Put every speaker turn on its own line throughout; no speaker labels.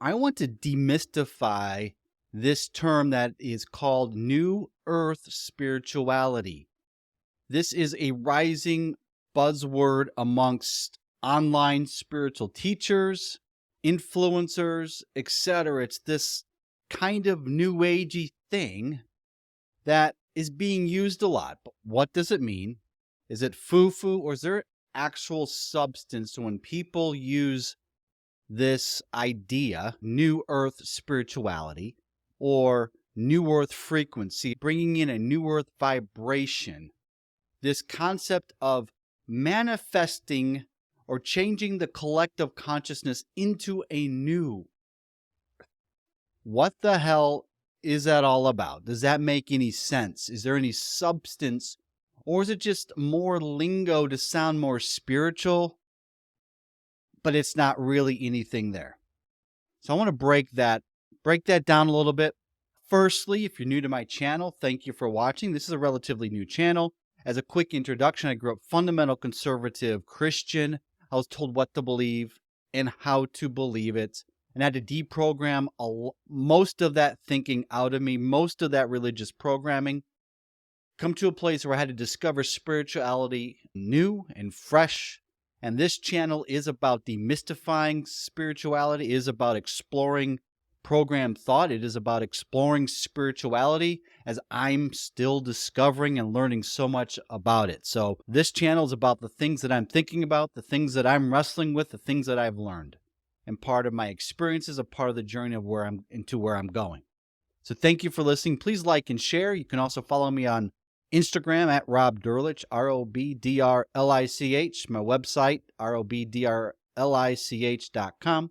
I want to demystify this term that is called New Earth spirituality. This is a rising buzzword amongst online spiritual teachers, influencers, etc. It's this kind of new agey thing that is being used a lot. But what does it mean? Is it foo-foo, or is there actual substance when people use this idea, New Earth spirituality, or New Earth frequency, bringing in a New Earth vibration, this concept of manifesting or changing the collective consciousness into a new? What the hell is that all about? Does that make any sense? Is there any substance, or is it just more lingo to sound more spiritual, but it's not really anything there? So I want to break that down a little bit. Firstly, if you're new to my channel, thank you for watching. This is a relatively new channel. As a quick introduction, I grew up fundamental conservative Christian. I was told what to believe and how to believe it, and I had to deprogram most of that thinking out of me, most of that religious programming. Come to a place where I had to discover spirituality new and fresh. And this channel is about demystifying spirituality, is about exploring programmed thought. It is about exploring spirituality as I'm still discovering and learning so much about it. So this channel is about the things that I'm thinking about, the things that I'm wrestling with, the things that I've learned. And part of my experiences, a part of the journey of where I'm going. So thank you for listening. Please like and share. You can also follow me on Instagram at Rob Durlich, ROBDRLICH, my website, ROBDRLICH.com.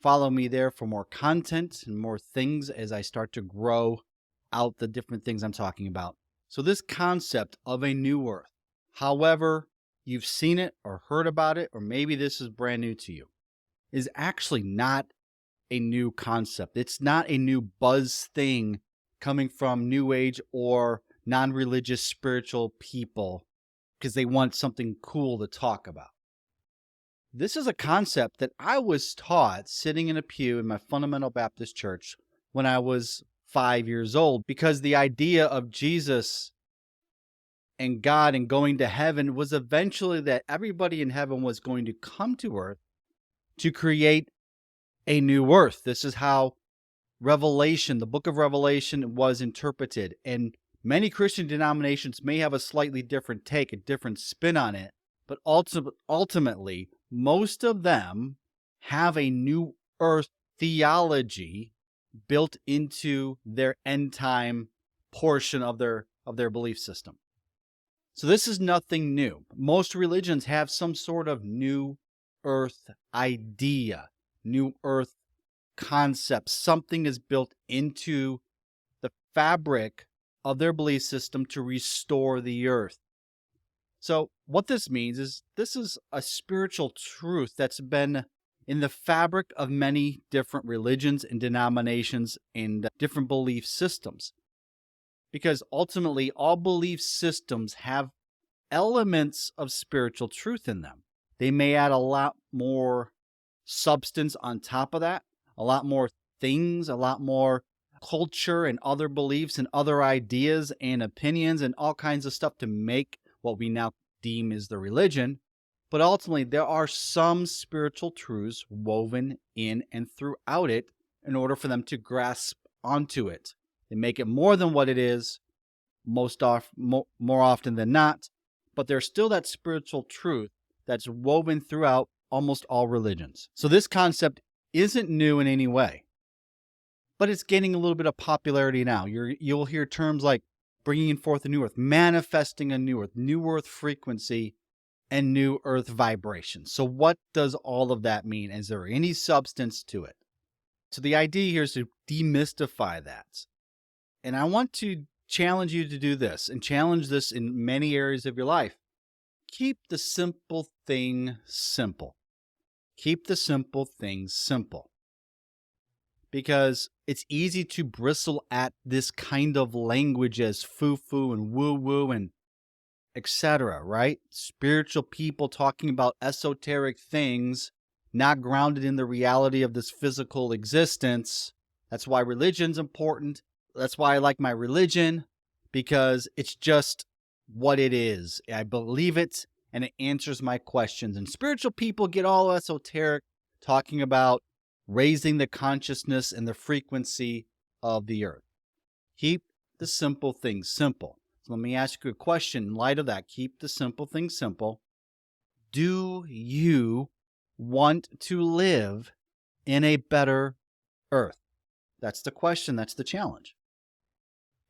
Follow me there for more content and more things as I start to grow out the different things I'm talking about. So this concept of a new earth, however you've seen it or heard about it, or maybe this is brand new to you, is actually not a new concept. It's not a new buzz thing coming from New Age or non-religious spiritual people because they want something cool to talk about. This is a concept that I was taught sitting in a pew in my fundamental Baptist church when I was 5 years old, because the idea of Jesus and God and going to heaven was eventually that everybody in heaven was going to come to earth to create a new earth. This is how Revelation, the book of Revelation, was interpreted. And many Christian denominations may have a slightly different take, a different spin on it, but ultimately, most of them have a new earth theology built into their end time portion of their belief system. So this is nothing new. Most religions have some sort of new earth idea, new earth concept. Something is built into the fabric of their belief system to restore the earth. So what this means is this is a spiritual truth that's been in the fabric of many different religions and denominations and different belief systems. Because ultimately, all belief systems have elements of spiritual truth in them. They may add a lot more substance on top of that, a lot more things, a lot more culture and other beliefs and other ideas and opinions and all kinds of stuff to make what we now deem as the religion. But ultimately, there are some spiritual truths woven in and throughout it in order for them to grasp onto it. They make it more than what it is more often than not, but there's still that spiritual truth that's woven throughout almost all religions. So this concept isn't new in any way, but it's gaining a little bit of popularity now. You'll hear terms like bringing forth a new earth, manifesting a new earth frequency, and new earth vibration. So what does all of that mean? Is there any substance to it? So the idea here is to demystify that. And I want to challenge you to do this, and challenge this in many areas of your life. Keep the simple thing simple. Keep the simple things simple. Because it's easy to bristle at this kind of language as foo-foo and woo-woo and etc., right? Spiritual people talking about esoteric things not grounded in the reality of this physical existence. That's why religion's important. That's why I like my religion, because it's just what it is. I believe it, and it answers my questions. And spiritual people get all esoteric, talking about raising the consciousness and the frequency of the earth. Keep the simple things simple. So let me ask you a question in light of that. Keep the simple things simple. Do you want to live in a better earth? That's the question. That's the challenge.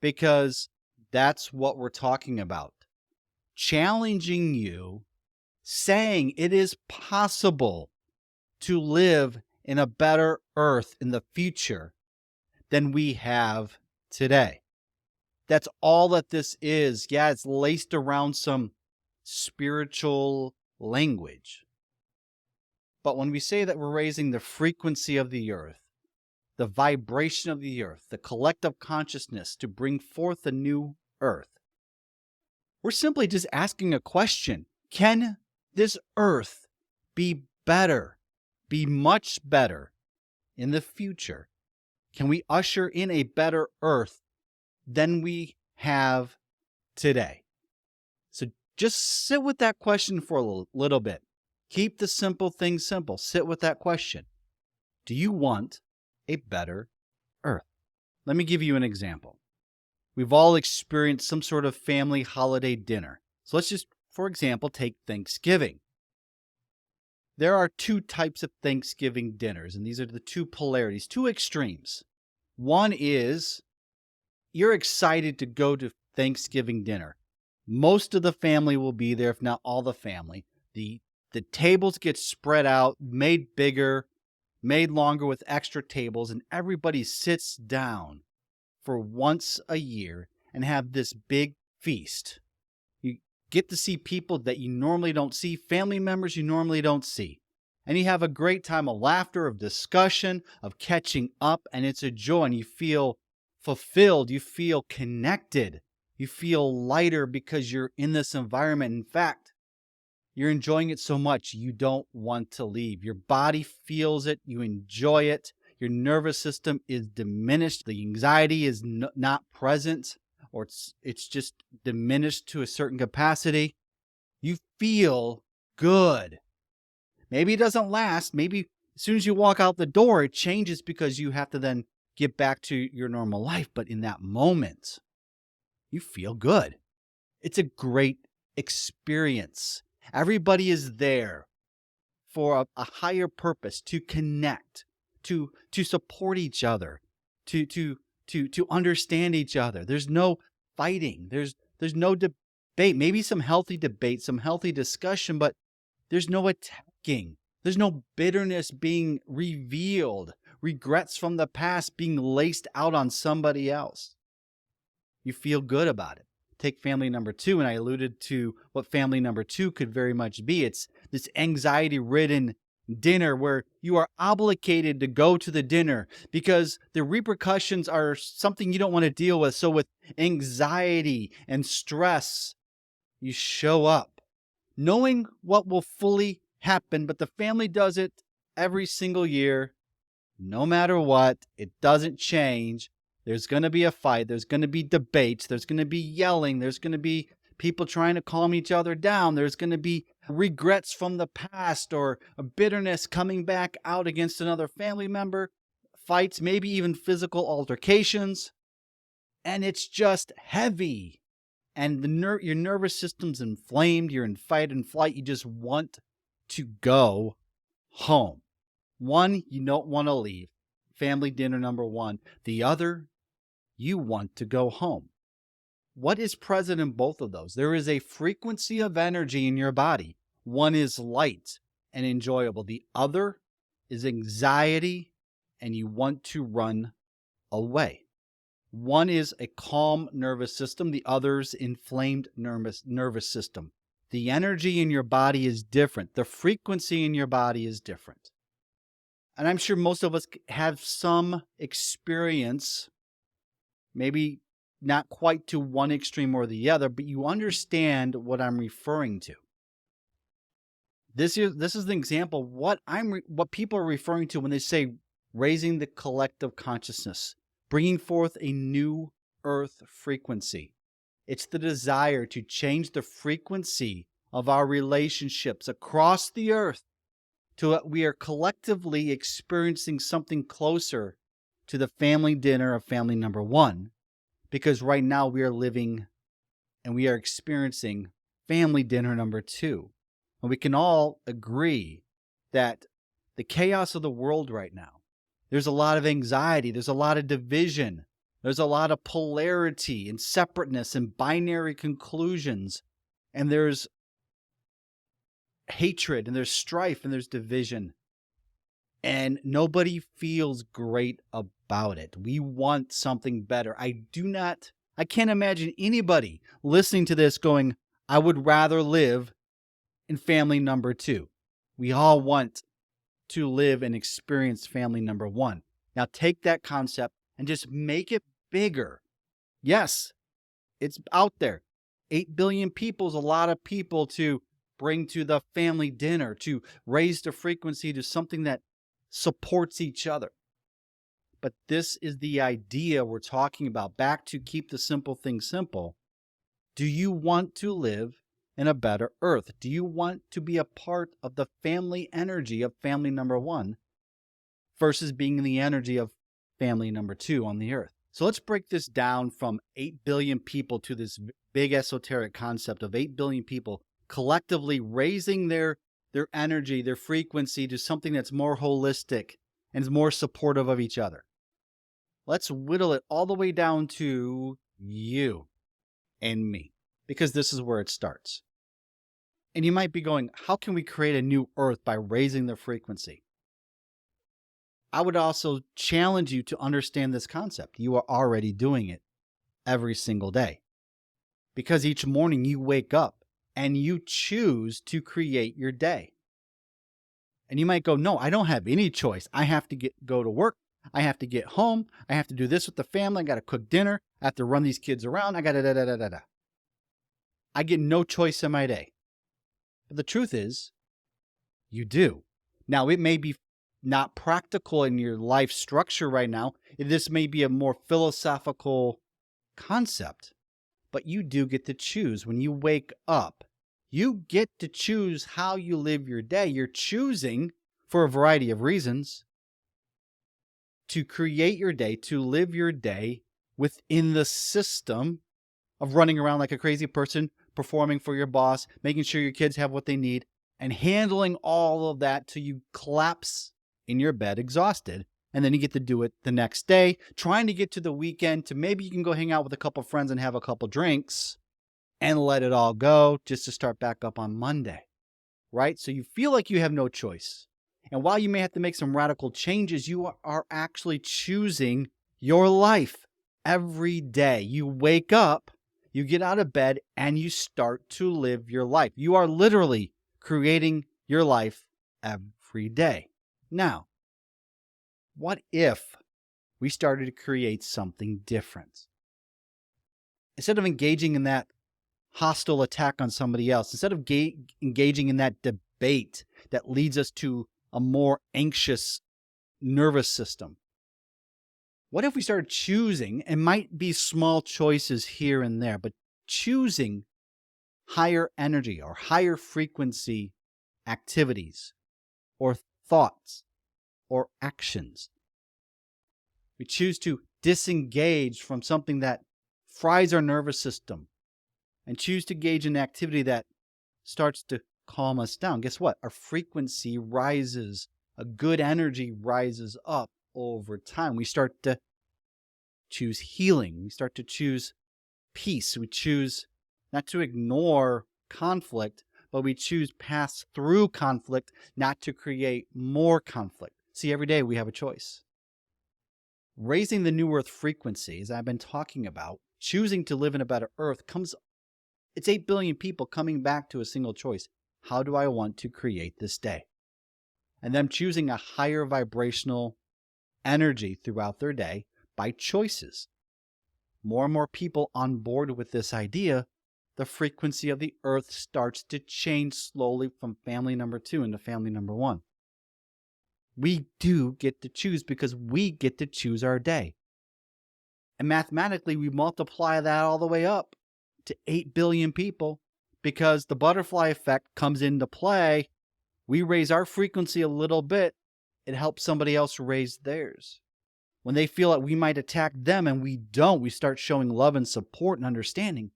Because that's what we're talking about. Challenging you, saying it is possible to live in a better earth in the future than we have today. That's all that this is. Yeah, it's laced around some spiritual language. But when we say that we're raising the frequency of the earth, the vibration of the earth, the collective consciousness to bring forth a new earth, we're simply just asking a question. Can this earth be better, be much better in the future? Can we usher in a better earth than we have today? So just sit with that question for a little bit. Keep the simple things simple. Sit with that question. Do you want a better earth? Let me give you an example. We've all experienced some sort of family holiday dinner. So let's just, for example, take Thanksgiving. There are two types of Thanksgiving dinners, and these are the two polarities, two extremes. One is you're excited to go to Thanksgiving dinner. Most of the family will be there, if not all the family. The tables get spread out, made bigger, made longer with extra tables, and everybody sits down for once a year and have this big feast. You get to see people that you normally don't see, family members you normally don't see. And you have a great time of laughter, of discussion, of catching up, and it's a joy, and you feel fulfilled, you feel connected, you feel lighter because you're in this environment. In fact, you're enjoying it so much you don't want to leave. Your body feels it, you enjoy it, your nervous system is diminished, the anxiety is not present, or it's just diminished to a certain capacity. You feel good. Maybe it doesn't last. Maybe as soon as you walk out the door, it changes because you have to then get back to your normal life. But in that moment, you feel good. It's a great experience. Everybody is there for a higher purpose, to connect, to support each other, to understand each other. There's no fighting. There's no debate. Maybe some healthy debate, some healthy discussion, but there's no attacking. There's no bitterness being revealed, regrets from the past being laced out on somebody else. You feel good about it. Take family number two, and I alluded to what family number two could very much be. It's this anxiety-ridden dinner where you are obligated to go to the dinner because the repercussions are something you don't want to deal with. So with anxiety and stress, you show up knowing what will fully happen, but the family does it every single year, no matter what. It doesn't change. There's going to be a fight. There's going to be debates. There's going to be yelling. There's going to be people trying to calm each other down. There's going to be regrets from the past or a bitterness coming back out against another family member, fights, maybe even physical altercations. And it's just heavy. And your nervous system's inflamed. You're in fight and flight. You just want to go home. One, you don't want to leave. Family dinner number one. The other, you want to go home. What is present in both of those? There is a frequency of energy in your body. One is light and enjoyable. The other is anxiety, and you want to run away. One is a calm nervous system. The other's inflamed nervous system. The energy in your body is different. The frequency in your body is different. And I'm sure most of us have some experience, maybe not quite to one extreme or the other, but you understand what I'm referring to. This is the example of what people are referring to when they say raising the collective consciousness, bringing forth a new earth frequency. It's the desire to change the frequency of our relationships across the earth to we are collectively experiencing something closer to the family dinner of family number one. Because right now we are living and we are experiencing family dinner number two. And we can all agree that the chaos of the world right now, there's a lot of anxiety, there's a lot of division, there's a lot of polarity and separateness and binary conclusions, and there's hatred and there's strife and there's division. And nobody feels great about it. We want something better. I can't imagine anybody listening to this going, I would rather live in family number two. We all want to live and experience family number one. Now take that concept and just make it bigger. Yes, it's out there. 8 billion people is a lot of people to bring to the family dinner, to raise the frequency to something that supports each other. But this is the idea we're talking about. Back to keep the simple things simple. Do you want to live in a better earth? Do you want to be a part of the family energy of family number one versus being the energy of family number two on the earth? So let's break this down from 8 billion people to this big esoteric concept of 8 billion people collectively raising their energy, their frequency to something that's more holistic and is more supportive of each other. Let's whittle it all the way down to you and me, because this is where it starts. And you might be going, how can we create a new earth by raising the frequency? I would also challenge you to understand this concept. You are already doing it every single day. Because each morning you wake up and you choose to create your day. And you might go, no, I don't have any choice. I have to go to work. I have to get home. I have to do this with the family. I got to cook dinner. I have to run these kids around. I got to da-da-da-da-da. I get no choice in my day. But the truth is, you do. Now, it may be not practical in your life structure right now. This may be a more philosophical concept, but you do get to choose. When you wake up, you get to choose how you live your day. You're choosing, for a variety of reasons, to create your day, to live your day within the system of running around like a crazy person, performing for your boss, making sure your kids have what they need, and handling all of that till you collapse in your bed exhausted. And then you get to do it the next day, trying to get to the weekend to maybe you can go hang out with a couple friends and have a couple drinks and let it all go just to start back up on Monday, right? So you feel like you have no choice. And while you may have to make some radical changes, you are actually choosing your life every day. You wake up, you get out of bed, and you start to live your life. You are literally creating your life every day. Now, what if we started to create something different? Instead of engaging in that hostile attack on somebody else, instead of engaging in that debate that leads us to a more anxious nervous system, what if we started choosing, it might be small choices here and there, but choosing higher energy or higher frequency activities or thoughts or actions. We choose to disengage from something that fries our nervous system and choose to engage in activity that starts to calm us down. Guess what? Our frequency rises. A good energy rises up over time. We start to choose healing. We start to choose peace. We choose not to ignore conflict, but we choose pass through conflict, not to create more conflict. See, every day we have a choice. Raising the new earth frequency, as I've been talking about, choosing to live in a better earth it's 8 billion people coming back to a single choice. How do I want to create this day? And them choosing a higher vibrational energy throughout their day by choices. More and more people on board with this idea, the frequency of the earth starts to change slowly from family number 2 into family number 1. We do get to choose because we get to choose our day. And mathematically, we multiply that all the way up to 8 billion people because the butterfly effect comes into play. We raise our frequency a little bit, it helps somebody else raise theirs. When they feel like we might attack them and we don't, we start showing love and support and understanding.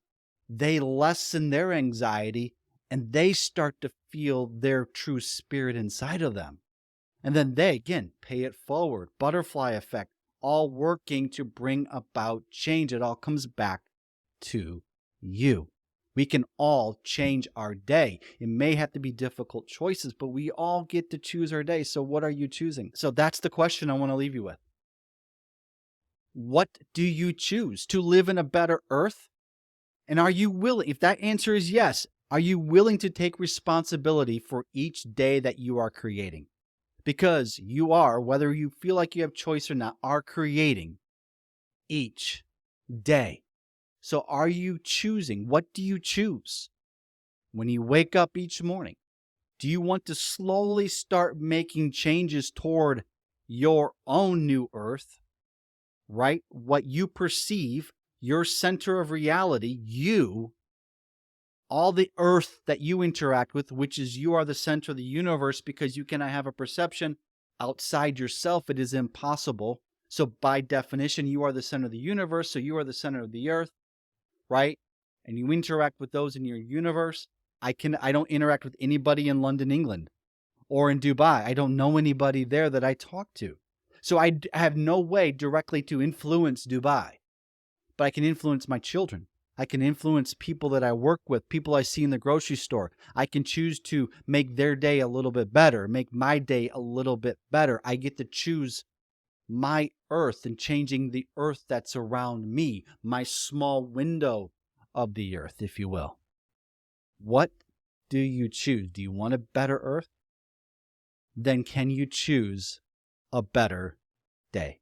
They lessen their anxiety and they start to feel their true spirit inside of them. And then they, again, pay it forward. Butterfly effect, all working to bring about change. It all comes back to you. We can all change our day. It may have to be difficult choices, but we all get to choose our day. So what are you choosing? So that's the question I want to leave you with. What do you choose? To live in a better earth? And are you willing, if that answer is yes, are you willing to take responsibility for each day that you are creating? Because you are, whether you feel like you have choice or not, are creating each day. So are you choosing? What do you choose? When you wake up each morning, do you want to slowly start making changes toward your own new earth? Right? What you perceive, your center of reality, you, all the earth that you interact with, which is you are the center of the universe because you cannot have a perception outside yourself. It is impossible. So by definition, you are the center of the universe. So you are the center of the earth, right? And you interact with those in your universe. I don't interact with anybody in London, England, or in Dubai. I don't know anybody there that I talk to. So I have no way directly to influence Dubai, but I can influence my children. I can influence people that I work with, people I see in the grocery store. I can choose to make their day a little bit better, make my day a little bit better. I get to choose my earth and changing the earth that's around me, my small window of the earth, if you will. What do you choose? Do you want a better earth? Then can you choose a better day?